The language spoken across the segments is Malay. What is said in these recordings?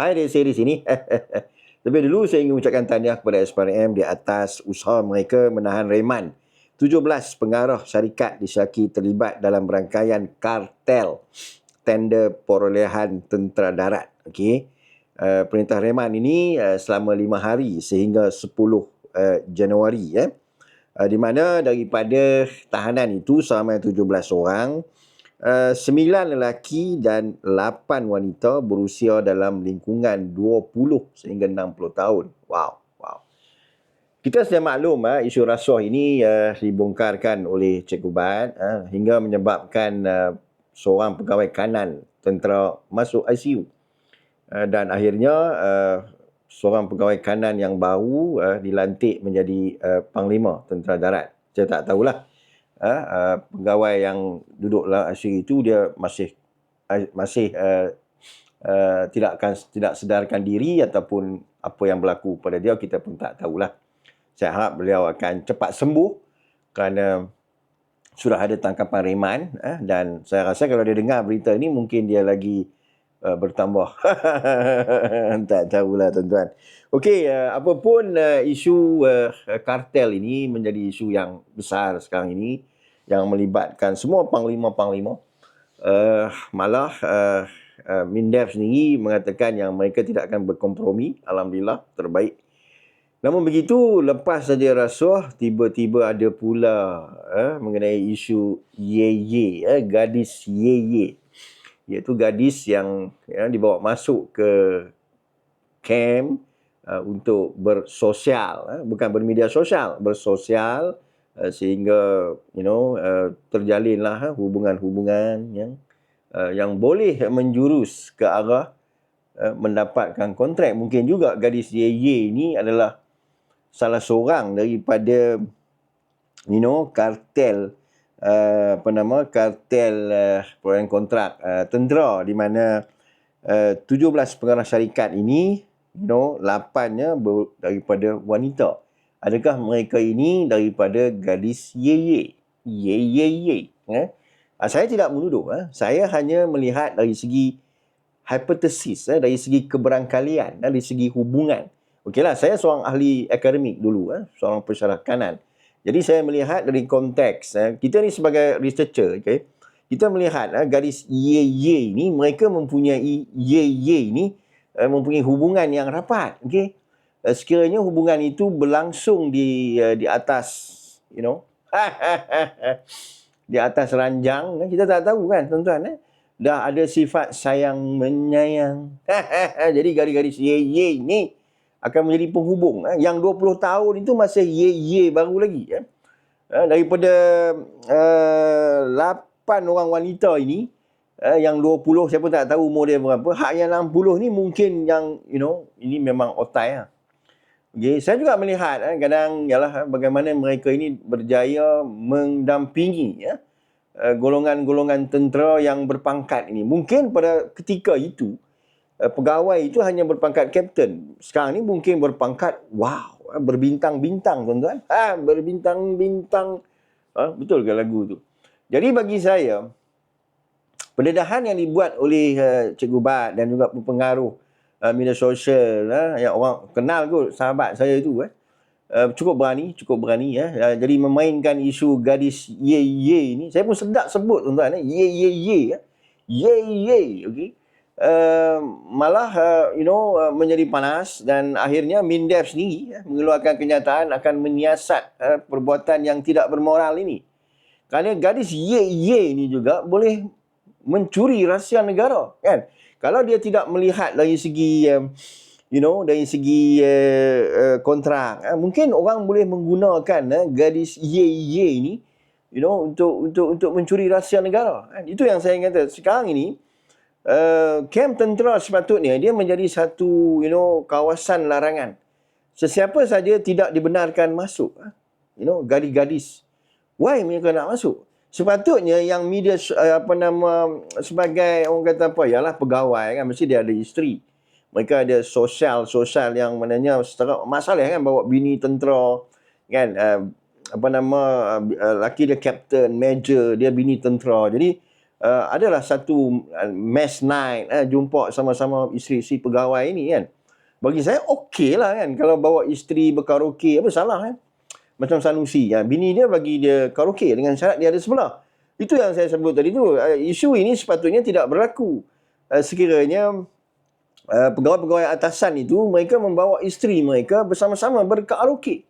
Hai, dia saya di sini. Lebih dulu saya ingin mengucapkan tahniah kepada SPRM di atas usaha mereka menahan reman 17 pengarah syarikat disyaki terlibat dalam rangkaian kartel tender perolehan tentera darat. Okey. Perintah reman ini selama 5 hari sehingga 10 Januari. Di mana daripada tahanan itu selama 17 orang, 9 lelaki dan 8 wanita berusia dalam lingkungan 20 sehingga 60 tahun. Wow. Kita sedia maklum isu rasuah ini dibongkarkan oleh Cikgu Bat hingga menyebabkan seorang pegawai kanan tentera masuk ICU. Dan akhirnya seorang pegawai kanan yang baru dilantik menjadi Panglima Tentera Darat. Saya tak tahulah pegawai yang duduk dalam ICU itu dia masih tidak sedarkan diri ataupun apa yang berlaku pada dia, kita pun tak tahulah. Saya harap beliau akan cepat sembuh kerana sudah ada tangkapan reman dan saya rasa kalau dia dengar berita ini mungkin dia lagi bertambah. Tak tahulah tuan-tuan. Okey, apapun isu kartel ini menjadi isu yang besar sekarang ini yang melibatkan semua panglima-panglima. Malah Mindef sendiri mengatakan yang mereka tidak akan berkompromi. Alhamdulillah, terbaik. Namun begitu, lepas saja rasuah, tiba-tiba ada pula mengenai isu Ye, gadis Ye. Iaitu gadis yang dibawa masuk ke camp untuk bersosial, bukan bermedia sosial, bersosial sehingga terjalinlah hubungan-hubungan yang boleh menjurus ke arah mendapatkan kontrak. Mungkin juga gadis Ye ini adalah salah seorang daripada kartel kartel perolehan kontrak tentera, di mana 17 pengarah syarikat ini 8-nya daripada wanita. Adakah mereka ini daripada gadis Ye? Saya tidak menuduh. Saya hanya melihat dari segi hipotesis, dari segi keberangkalian, dari segi hubungan. Okeylah, saya seorang ahli akademik dulu, seorang pensyarah kanan. Jadi saya melihat dari konteks, kita ni sebagai researcher, okay? Kita melihat gadis Ye ni, mereka mempunyai Ye ni mempunyai hubungan yang rapat, okay? Sekiranya hubungan itu berlangsung di atas, di atas ranjang, kita tak tahu kan tuan-tuan, dah ada sifat sayang menyayang. Jadi gadis-gadis Ye ni akan menjadi penghubung. Yang 20 tahun itu masih Ye baru lagi. Daripada 8 orang wanita ini, yang 20 saya pun tak tahu umur dia berapa. Hak yang 60 ni mungkin yang, ini memang otai. Okay. Saya juga melihat kadang bagaimana mereka ini berjaya mendampingi golongan-golongan tentera yang berpangkat ini. Mungkin pada ketika itu, pegawai itu hanya berpangkat kapten. Sekarang ni mungkin berpangkat, berbintang-bintang tuan-tuan. Berbintang-bintang. Betul ke lagu tu? Jadi bagi saya, pendedahan yang dibuat oleh Cikgu Bat dan juga pengaruh media sosial, yang orang kenal kot, sahabat saya tu, cukup berani. Jadi memainkan isu gadis Ye ni, saya pun sedap sebut tuan-tuan. Ye. Okey. Malah menjadi panas dan akhirnya Mindef sendiri mengeluarkan kenyataan akan menyiasat perbuatan yang tidak bermoral ini. Kerana gadis Ye ni juga boleh mencuri rahsia negara, kan? Kalau dia tidak melihat dari segi dari segi kontrak, mungkin orang boleh menggunakan gadis Ye ni untuk mencuri rahsia negara. Itu yang saya kata. Sekarang ini kamp tentera sepatutnya dia menjadi satu kawasan larangan. Sesiapa saja tidak dibenarkan masuk. Gadis-gadis. Why mereka nak masuk? Sepatutnya yang media sebagai orang kata pegawai kan, mesti dia ada isteri. Mereka ada sosial yang maknanya setara masalah kan, bawa bini tentera kan, laki dia kapten, major, dia bini tentera. Jadi adalah satu mass night, jumpa sama-sama isteri-isteri pegawai ni kan. Bagi saya okey lah kan, kalau bawa isteri berkaraoke, apa salah kan. Macam Sanusi, bini dia bagi dia karaoke dengan syarat dia ada sebelah. Itu yang saya sebut tadi tu. Isu ini sepatutnya tidak berlaku. Sekiranya pegawai-pegawai atasan itu, mereka membawa isteri mereka bersama-sama berkaraoke.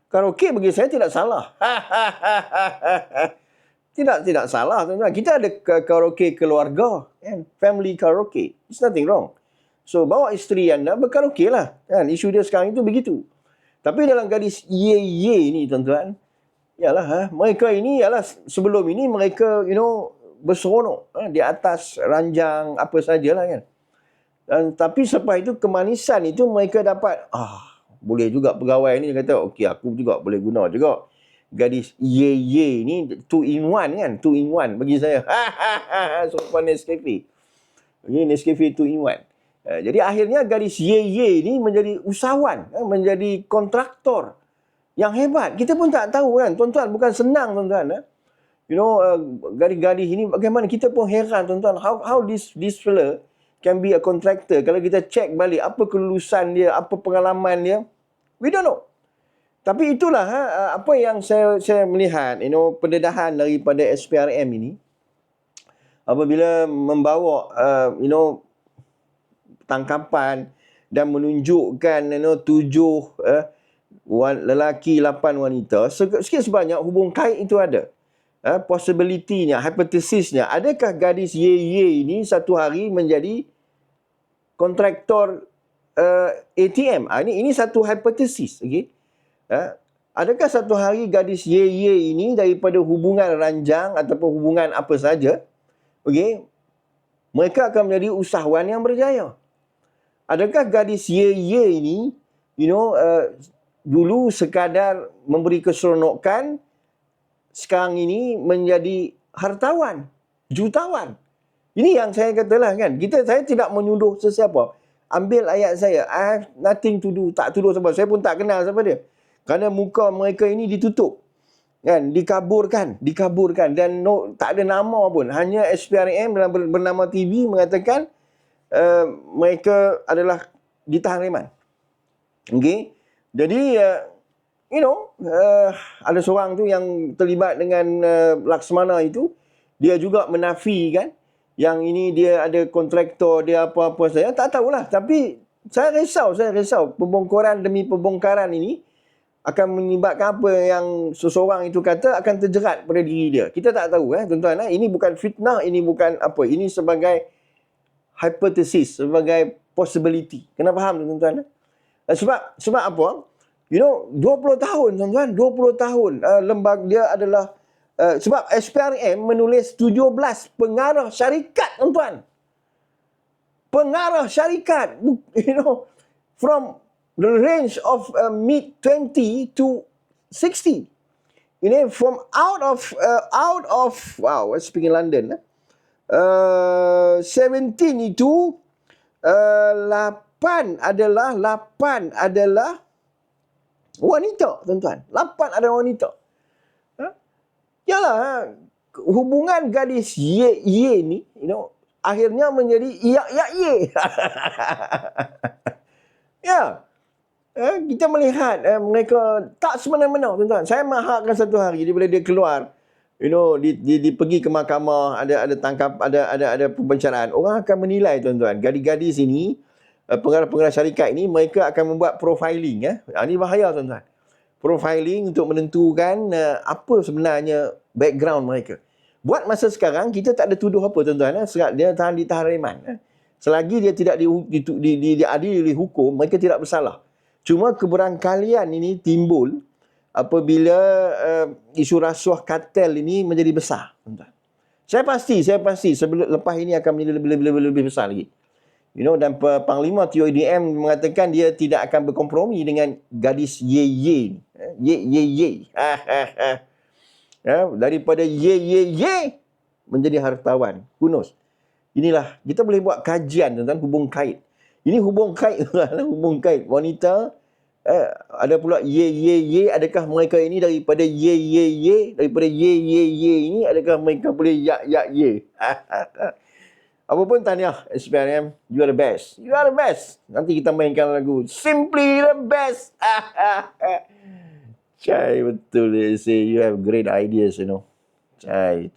Karaoke bagi saya tidak salah. Tidak salah tuan-tuan. Kita ada karaoke keluarga, kan? Family karaoke. It's nothing wrong. So bawa isteri anda berkaraoke lah. Kan? Isu dia sekarang itu begitu. Tapi dalam gadis ye ni tuan-tuan, mereka ini sebelum ini mereka berseronok di atas ranjang apa sajalah kan. Tapi selepas itu kemanisan itu mereka dapat boleh juga pegawai ni kata okey aku juga boleh guna juga gadis ye ni 2 in 1 kan, 2 in 1 bagi saya. Sopan Nescafe. Ini Nescafe 2 in 1. Jadi akhirnya gadis ye ni menjadi usahawan, menjadi kontraktor yang hebat. Kita pun tak tahu kan, tuan-tuan, bukan senang tuan-tuan. Gadis-gadis ini bagaimana, kita pun heran tuan-tuan, how this fella can be a contractor. Kalau kita check balik apa kelulusan dia, apa pengalaman dia, we don't know. Tapi itulah apa yang saya melihat, pendedahan daripada SPRM ini apabila membawa tangkapan dan menunjukkan 7 lelaki 8 wanita, sikit sebanyak hubung kait itu ada. Possibility-nya, hypothesisnya, adakah gadis ye ini satu hari menjadi kontraktor ATM? Ini satu hipotesis, okey. Adakah satu hari gadis ye ini daripada hubungan ranjang ataupun hubungan apa saja, okey, mereka akan menjadi usahawan yang berjaya? Adakah gadis ye ini dulu sekadar memberi keseronokan, sekarang ini menjadi hartawan, jutawan? Ini yang saya katalah kan, saya tidak menyuduh sesiapa. Ambil ayat saya, I have nothing to do, tak tuduh siapa, saya pun tak kenal siapa dia. Kerana muka mereka ini ditutup, kan, dikaburkan dan tak ada nama pun. Hanya SPRM dalam bernama TV mengatakan mereka adalah ditahan reman. Okey. Jadi ada seorang tu yang terlibat dengan Laksamana itu, dia juga menafikan yang ini dia ada kontraktor, dia apa-apa, saya tak tahulah. Tapi saya risau pembongkaran demi pembongkaran ini akan menyebabkan apa yang seseorang itu kata akan terjerat pada diri dia. Kita tak tahu tuan-tuan. Ini bukan fitnah, ini bukan apa. Ini sebagai hypothesis, sebagai possibility. Kena faham tuan-tuan. Sebab apa? 20 tahun tuan-tuan, 20 tahun lembaga dia adalah sebab SPRM menulis 17 pengarah syarikat tuan-tuan. Pengarah syarikat, from the range of mid-20 to 60. Ini from out of wow, speaking London. 17 itu 8 adalah wanita, tuan-tuan. 8 adalah wanita. Yalah, hubungan gadis ye ni, akhirnya menjadi ye. Ya. Kita melihat mereka tak semena-mena, tuan-tuan. Saya mengharapkan satu hari bila dia keluar, dia pergi ke mahkamah, ada tangkap, ada pembicaraan, orang akan menilai, tuan-tuan, gadis-gadis ini, pengarah-pengarah syarikat ini, mereka akan membuat profiling. Ini bahaya, tuan-tuan. Profiling untuk menentukan apa sebenarnya background mereka. Buat masa sekarang, kita tak ada tuduh apa, tuan-tuan. Dia ditahan reman. Selagi dia tidak diadili oleh hukum, mereka tidak bersalah. Cuma keberangkalian ini timbul apabila isu rasuah kartel ini menjadi besar, tuan-tuan. Saya pasti lepas ini akan menjadi lebih besar lagi. Dan Panglima TODM mengatakan dia tidak akan berkompromi dengan gadis ye. Daripada ye menjadi hartawan. Who knows? Inilah, kita boleh buat kajian tentang hubung kait. Ini hubung kait, hubung kait wanita Ada pula ye, adakah mereka ini daripada ye, daripada ye ini, adakah mereka boleh yak ye? Apapun tahniah SPRM, you are the best. You are the best. Nanti kita mainkan lagu Simply the Best. Chai, betul dia say you have great ideas, you know. Chai.